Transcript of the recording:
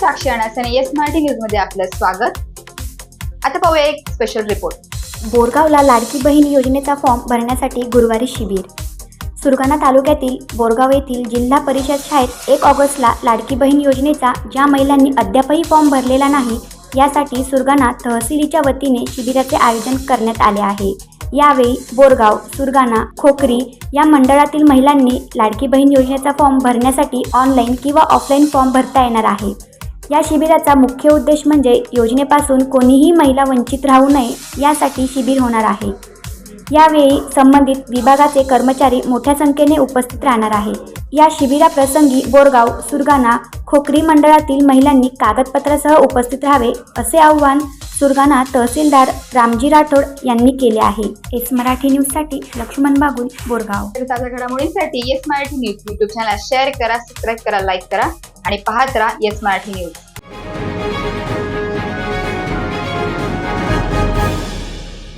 साक्षी अनासने yes Marathi news मध्ये आपलं स्वागत। आता पाहूया एक स्पेशल रिपोर्ट। बोरगावला लाडकी बहीण योजनेचा फॉर्म भरण्यासाठी गुरुवारी शिबिर। सुरगाणा तालुक्यातील बोरगाव येथील जिल्हा परिषद शाळेत 1 ऑगस्टला लाडकी बहीण योजनेचा ज्या महिलांनी अद्यापही फॉर्म भरलेला नाही यासाठी सुरगाणा तहसीलीच्या वतीने शिबिराचे आयोजन करण्यात आले आहे। यावेळी बोरगाव, सुरगाणा, खोखरी या मंडळातील महिलांनी लाडकी बहीण योजनेचा फॉर्म भरण्यासाठी ऑनलाईन किंवा ऑफलाईन फॉर्म भरता येणार आहे। या शिबिराचा मुख्य उद्देश म्हणजे योजनेपासून कोणीही महिला वंचित राहू नये यासाठी शिबिर होणार आहे। यावेळी संबंधित विभागाचे कर्मचारी मोठ्या संख्येने उपस्थित राहणार आहे। या शिबिराप्रसंगी बोरगाव, सुरगाणा, खोखरी मंडळातील महिलांनी कागदपत्रासह उपस्थित राहावे असे आवाहन सुरगाणा तहसीलदार रामजी राठोड यांनी केले आहे। येस मराठी न्यूजसाठी लक्ष्मण बागुल, बोरगाव। ताज्या घडामोडींसाठी Yes Marathi News YouTube channel share करा, सबस्क्राइब करा, लाईक करा आणि पाहत राहा येस मराठी न्यूज।